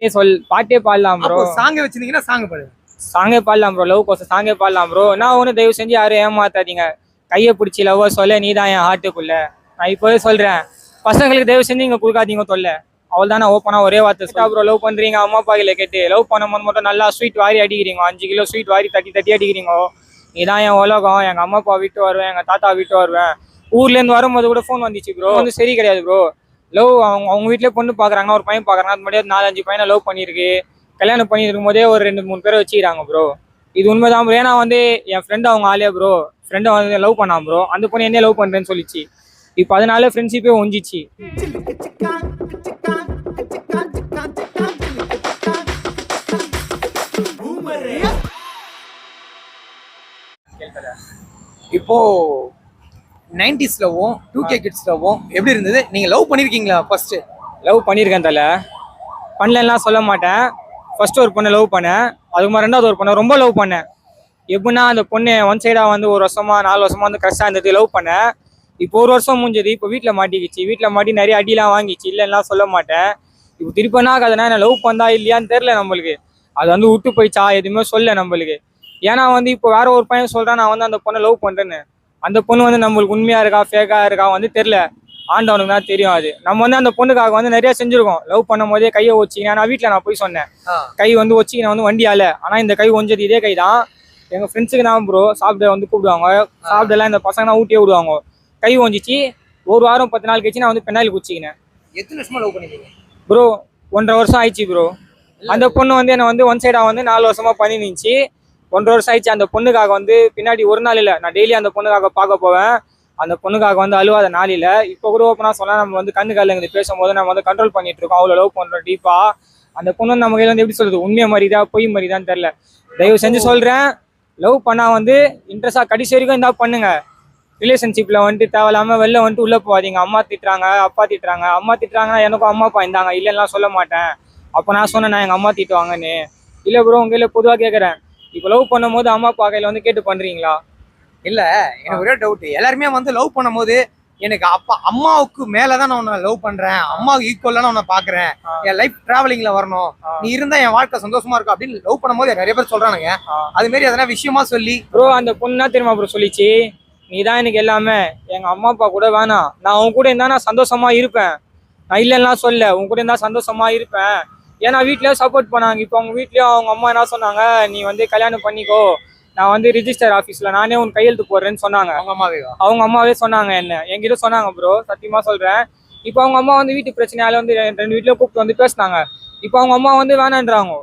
பாட்டே பாடலாம் bro. Song வச்சிருந்தீங்கன்னா சாங் பாடுங்க. சாங்கே பாடலாம் ப்ரோ. லவ் கோசம் சாங்கே பாடலாம் ப்ரோ. நான் ஒன்றும் தயவு செஞ்சு யாரும் ஏமாத்தாதீங்க. கையை பிடிச்சி லவ் சொல்ல நீ தான் என் ஹார்ட்டுக்குள்ள. நான் இப்போவே சொல்றேன், பசங்களுக்கு தயவு செஞ்சு இங்க கொடுக்காதீங்க தொல்லை. அவள் தான் நான் ஓப்பனா ஒரே வார்த்தை ப்ரோ. லவ் பண்றீங்க அம்மா அப்பா கிட்ட கேட்டு லவ் பண்ணும்போது மட்டும் நல்லா ஸ்வீட் வாரி அடிக்கிறீங்க. 5 கிலோ ஸ்வீட் வாரி தட்டி தட்டி அடிக்கிறீங்க. நீதான் என் உலகம். எங்க அம்மா அப்பா விட்டு வருவேன், எங்க தாத்தா விட்டு வருவேன். ஊர்ல இருந்து வரும்போது கூட ஃபோன் வந்துச்சு ப்ரோ. வந்து சரி கிடையாது ப்ரோ. லவ் அவங்க வீட்லயே பொண்ணு பாக்குறாங்கன்னா ஒரு பையன் பாக்குறாங்க. அது முன்னாடி 4-5 பையனை லவ் பண்ணிருக்கு. கல்யாணம் பண்ணி இருக்கும் போதே ஒரு 2-3 பேரை வச்சுக்கிறாங்க ப்ரோ. இது உண்மைதான் ப்ரோ. ஏன்னா வந்து என் ஃப்ரெண்டு அவங்க ஆளே ப்ரோ. ஃப்ரெண்டை வந்து லவ் பண்ணான் ப்ரோ. அந்த பொண்ணு என்ன லவ் பண்றேன்னு சொல்லிச்சு. இப்போ அதனால ஃப்ரெண்ட்ஷிப்பே ஒஞ்சிச்சு. இப்போ 90s லவ்வும் 2K கிட்ஸ் லவ்வும் எப்படி இருந்தது? நீங்க லவ் பண்ணிருக்கீங்களா? ஃபர்ஸ்ட் லவ் பண்ணியிருக்கேன் தல. பண்ணலாம் சொல்ல மாட்டேன். ஃபர்ஸ்ட் ஒரு பொண்ணை லவ் பண்ணேன். அதுக்கு மாதிரி 2வது ஒரு பொண்ணை ரொம்ப லவ் பண்ணேன். எப்படின்னா அந்த பொண்ணு ஒன் சைடா வந்து 1 வருஷமா 4 வருஷமா வந்து கஷ்டம் இருந்தது. லவ் பண்ணேன். இப்போ 1 வருஷம் முடிஞ்சது. இப்போ வீட்டில் மாட்டிக்கிச்சு. வீட்டில் மாட்டி நிறைய அடிலாம் வாங்கிச்சு. இல்லைன்னா சொல்ல மாட்டேன். இப்போ திருப்பினா கதைனா என்ன லவ் பண்ணா இல்லையான்னு தெரியல நம்மளுக்கு. அது வந்து விட்டு போயிச்சா எதுவுமே சொல்ல நம்மளுக்கு. ஏன்னா வந்து இப்போ வேற ஒரு பையன் சொல்றான் நான் வந்து அந்த பொண்ணை லவ் பண்றேன்னு. அந்த பொண்ணு வந்து நம்மளுக்கு உண்மையா இருக்கா ஃபேக்கா இருக்கா வந்து தெரியல. ஆண்டவனுக்கு தான் தெரியும். அது நம்ம வந்து அந்த பொண்ணுக்காக வந்து நிறைய செஞ்சிருக்கோம். லவ் பண்ணும் போதே கையை வச்சுக்கினேன். நான் வீட்டில் நான் போய் சொன்னேன், கை வந்து வச்சுக்கினேன் வந்து வண்டியால. ஆனால் இந்த கை ஒஞ்சது இதே கை தான். எங்கள் ஃப்ரெண்ட்ஸுக்கு தான் ப்ரோ சாப்பிட வந்து கூப்பிடுவாங்க. சாப்பிடலாம் இந்த பசங்க தான் ஊட்டியே விடுவாங்க. கை ஒஞ்சிச்சு. 1 வாரம் 10 நாள் கழிச்சு நான் வந்து பெண்ணாயில் குச்சிக்கினேன். எத்தனை வருஷமா லவ் பண்ணிருக்கீங்க ப்ரோ? 1.5 வருஷம் ஆயிடுச்சு ப்ரோ. அந்த பொண்ணு வந்து என்னை வந்து ஒன் சைடா வந்து 4 வருஷமா பண்ணி நின்றுச்சு. 1.5 வருஷம் ஆயிடுச்சு. அந்த பொண்ணுக்காக வந்து பின்னாடி ஒரு நாள் இல்லை, நான் டெய்லி அந்த பொண்ணுக்காக பார்க்க போவேன். அந்த பொண்ணுக்காக வந்து அழுவாத நாள் இல்லை. இப்போ கூட ஓப்பனா சொன்னா நம்ம வந்து கண்ணு காலில் பேசும்போது நம்ம வந்து கண்ட்ரோல் பண்ணிட்டு இருக்கோம். அவ்வளோ லவ் பண்றோம் டீப்பா. அந்த பொண்ணு வந்து நம்ம கையில வந்து எப்படி சொல்றது, உண்மையை மாதிரிதான் பொய் மாதிரிதான் தெரியல. தயவு செஞ்சு சொல்றேன், லவ் பண்ணா வந்து இன்ட்ரெஸ்டா கடைசி வரைக்கும் இருந்தா பண்ணுங்க. ரிலேஷன்ஷிப்ல வந்துட்டு தேவையில்லாம வெளில வந்துட்டு உள்ள போகாதீங்க. அம்மா திட்டுறாங்க அப்பா திட்டுறாங்க. அம்மா திட்டுறாங்கன்னா எனக்கும் அம்மா அப்பா இருந்தாங்க, இல்லைன்னா சொல்ல மாட்டேன். அப்போ நான் சொன்னேன் நான் எங்க அம்மா திட்டுவாங்கன்னு. இல்லை ப்ரோ உங்க கையில பொதுவாக கேட்குறேன், இப்போ லவ் பண்ணும் போது அம்மா அப்பா கையில வந்து கேட்டு பண்றீங்களா? இல்ல, எனக்கு ஒரே டவுட். எல்லாருமே வந்து லவ் பண்ணும்போது எனக்கு அம்மாவுக்கு மேலதான் நான் உன்னை லவ் பண்றேன், அம்மாவுக்கு ஈக்குவலா நான் உன்னை பாக்குறேன், என் லைஃப் டிராவலிங்ல வரணும், நீ இருந்தா என் வாழ்க்கை சந்தோஷமா இருக்கும் அப்படின்னு லவ் பண்ணும்போது நிறைய பேர் சொல்றானுங்க. அது மாதிரி எதனா விஷயமா சொல்லி ப்ரோ அந்த பொண்ணு தெரியுமா ப்ரோ சொல்லிச்சு, நீ தான் எனக்கு எல்லாமே, எங்க அம்மா அப்பா கூட வேணாம், நான் உன் கூட இருந்தா நான் சந்தோஷமா இருப்பேன், நான் இல்லைன்னா சொல்ல உன் கூட இருந்தா சந்தோஷமா இருப்பேன். ஏன்னா வீட்லயும் சப்போர்ட் பண்ணாங்க. இப்போ அவங்க வீட்லயும் அவங்க அம்மா என்ன சொன்னாங்க, நீ வந்து கல்யாணம் பண்ணிக்கோ, நான் வந்து ரிஜிஸ்டர் ஆஃபீஸ்ல நானே உன் கையெழுத்து போடுறேன்னு சொன்னாங்க. அவங்க அம்மாவே சொன்னாங்க. என்கிட்ட சொன்னாங்க ப்ரோ, சத்தியமா சொல்றேன். இப்போ அவங்க அம்மா வந்து வீட்டு பிரச்சனையால வந்து 2 வீட்ல கூப்பிட்டு வந்து பேசினாங்க. இப்போ அவங்க அம்மா வந்து வேணான்றாங்க.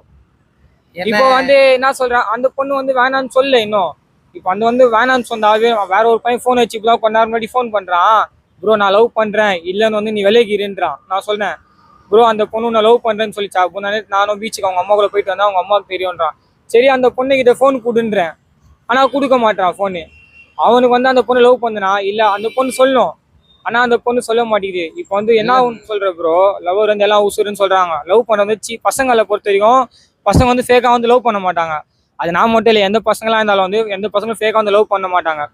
இப்போ வந்து என்ன சொல்றேன், அந்த பொண்ணு வந்து வேணான்னு சொல்ல இன்னும். இப்போ அந்த வந்து வேணான்னு சொன்னாவே வேற ஒரு பையன் ஃபோன் வச்சு இப்பதான் கொஞ்ச நேரம் முன்னாடி ஃபோன் பண்றான், ப்ரோ நான் லவ் பண்றேன் இல்லைன்னு வந்து நீ விலகிருன்றான். நான் சொன்னேன் ப்ரோ அந்த பொண்ணு நான் லவ் பண்றேன்னு சொல்லிச்சா. அப்போ நானும் பீச்சுக்கு அவங்க அம்மா கூட போயிட்டு வந்தேன், அவங்க அம்மாவுக்கு தெரியும்ன்றான். சரி அந்த பொண்ணு கிட்ட ஃபோன் கொடுன்றேன், ஆனா கொடுக்க மாட்டான் ஃபோனு. அவனுக்கு வந்து அந்த பொண்ணு லவ் பண்ணனா இல்ல அந்த பொண்ணு சொல்லணும், ஆனா அந்த பொண்ணு சொல்ல மாட்டேங்குது. இப்போ வந்து என்ன சொல்ற ப்ரோ, லவ்வர் வந்து எல்லாம் உசுருன்னு சொல்றாங்க. லவ் பண்ண வந்து பசங்களை பொறுத்த வரைக்கும் பசங்க வந்து ஃபேக்கா வந்து லவ் பண்ண மாட்டாங்க. அது நான் மட்டும் இல்லை, எந்த பசங்களா இருந்தாலும் வந்து எந்த பசங்களும் ஃபேக்கா வந்து லவ் பண்ண மாட்டாங்க.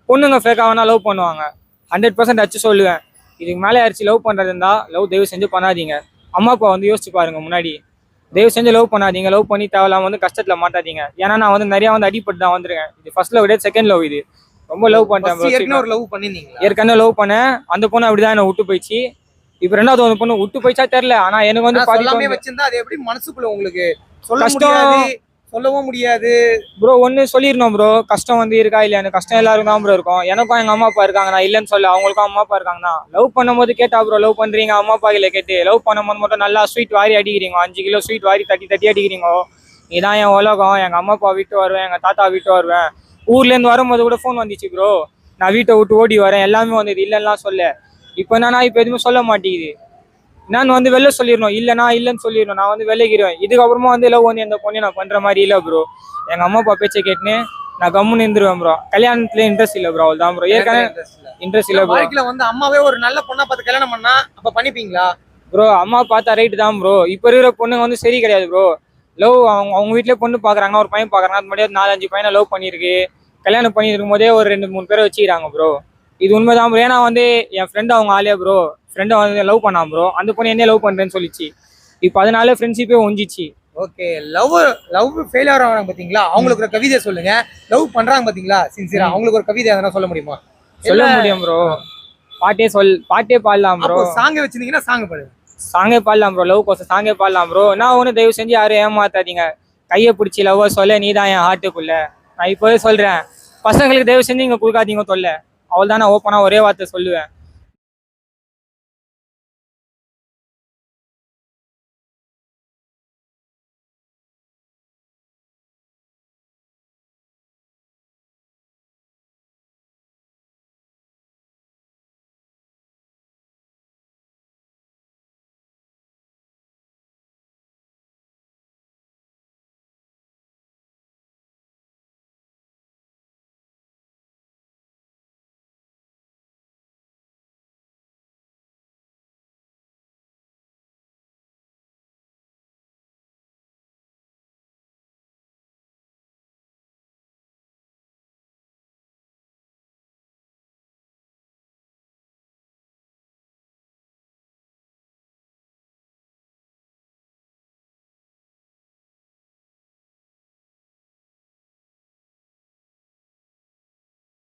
பொண்ணுங்க ஃபேக்கா வேணா லவ் பண்ணுவாங்க. 100% அச்சு சொல்லுவேன். இதுக்கு மேலே யாராச்சும் லவ் பண்றது இருந்தா லவ் தயவு செஞ்சு பண்ணாதீங்க. அம்மா அப்பா வந்து யோசிச்சு பாருங்க முன்னாடி. தயவு செஞ்சு லவ் பண்ணாதீங்க. லவ் பண்ணி தேவையில்லாம வந்து கஷ்டத்துல மாட்டாதீங்க. ஏன்னா நான் வந்து நிறைய வந்து அடிப்பட்டு தான் வந்திருக்கேன். இது ஃபர்ஸ்ட் லவ் விட செகண்ட் லவ். இது ரொம்ப லவ் பண்ணிட்டேன். ஏற்கனவே லவ் பண்ணேன். அந்த பொண்ணு அப்படிதான் என்ன விட்டு போயிடுச்சு. இப்போ 2வது ஒரு பொண்ணு விட்டு போயிச்சா தெரியல. ஆனா எனக்கு வந்து வச்சிருந்தா அது எப்படி மனசுக்குள்ள உங்களுக்கு சொல்லவும் முடியாது ப்ரோ. ஒன்னு சொல்லிடணும் ப்ரோ, கஷ்டம் வந்து இருக்கா இல்லையா. எனக்கு கஷ்டம் எல்லாருக்கும் தான் ப்ரோ இருக்கும். எனக்கும் எங்க அம்மா அப்பா இருக்காங்க, நான் இல்லைன்னு சொல்ல. அவங்களுக்கும் அம்மா அப்பா இருக்காங்க தான். லவ் பண்ணும்போது கேட்டா ப்ரோ லவ் பண்றீங்க அம்மா அப்பா கிட்ட கேட்டு லவ் பண்ணும்போது மட்டும் நல்லா ஸ்வீட் வாரி அடிக்கிறீங்க. 5 கிலோ ஸ்வீட் வாரி தட்டி தட்டி அடிக்கிறீங்க. இதான் என் உலகம். எங்க அம்மா அப்பா விட்டு வருவேன், எங்க தாத்தா விட்டு வருவேன். ஊர்ல இருந்து வரும்போது கூட ஃபோன் வந்துச்சு ப்ரோ, நான் வீட்டை விட்டு ஓடி வரேன், எல்லாமே வந்தது. இல்லைன்னா சொல்ல. இப்போ என்னன்னா இப்போ எதுவுமே சொல்ல மாட்டேங்குது. நான் வந்து வெளில சொல்லிடணும், இல்லைனா இல்லைன்னு சொல்லிடணும். நான் வந்து விலகிடுவேன். இதுக்கப்புறமா வந்து லவ் வந்து எந்த பொண்ணு நான் பண்ற மாதிரி இல்லை ப்ரோ. எங்க அம்மா அப்பா பேச்சை கேட்டுன்னு நான் கம்முன்னு இருந்துருவேன் ப்ரோ. கல்யாணத்துல இன்ட்ரெஸ்ட் இல்லை ப்ரோ, அவ்வளவுதான் ப்ரோ. ஏற்கனவே இன்ட்ரெஸ்ட் இல்லை ப்ரோ. வாழ்க்கையில வந்து அம்மாவே ஒரு நல்ல பொண்ணா பார்த்து கல்யாணம் பண்ணா அப்ப பண்ணிப்பீங்களா ப்ரோ? அம்மா பார்த்தா ரைட்டு தான் ப்ரோ. இப்போ இருக்கிற பொண்ணுங்க வந்து சரி கிடையாது ப்ரோ. லவ் அவங்க வீட்லயே பொண்ணு பாக்குறாங்கன்னா ஒரு பையன் பாக்குறாங்க. அது முன்னாடி 4-5 பையனை லவ் பண்ணிருக்கு. கல்யாணம் பண்ணி இருக்கும் போதே ஒரு 2-3 பேரை வச்சுக்கிறாங்க ப்ரோ. இது உண்மைதான் ப்ரோ. ஏன்னா வந்து என் ஃப்ரெண்டு அவங்க ஆளே ப்ரோ. ஃப்ரெண்டை வந்து லவ் பண்ணான் ப்ரோ. அந்த பொண்ணு என்ன லவ் பண்றேன்னு சொல்லிச்சு. இப்போ அதனால ஃப்ரெண்ட்ஷிப்பே ஒஞ்சிச்சு. ஓகே. லவ் ஃபெயிலியர் ஆகிறாங்க பாத்தீங்களா, அவங்களுக்கு ஒரு கவிதை சொல்லுங்க. லவ் பண்றாங்க பாத்தீங்களா சின்சியரா, அவங்களுக்கு ஒரு கவிதை எதனா சொல்ல முடியுமா? சொல்ல முடியும் ப்ரோ. பாட்டே பாடலாம் ப்ரோ. அப்போ சாங் வச்சிருந்தீங்கன்னா சாங் பாடுங்க. சாங்கே பாடலாம் ப்ரோ. லவ் கோசம் சாங்கே பாடலாம் ப்ரோ. நான் ஒன்றும் தயவு செஞ்சு யாரும் ஏமாத்தாதீங்க. கையை பிடிச்சி லவ்வ சொல்ல நீ தான் என் ஹார்ட்டுக்குள்ள. நான் இப்போவே சொல்றேன், பசங்களுக்கு தயவு செஞ்சு இங்க கொடுக்காதீங்க தொல்லை. அவள் தான் நான் ஓப்பனா ஒரே வார்த்தை சொல்லுவேன்.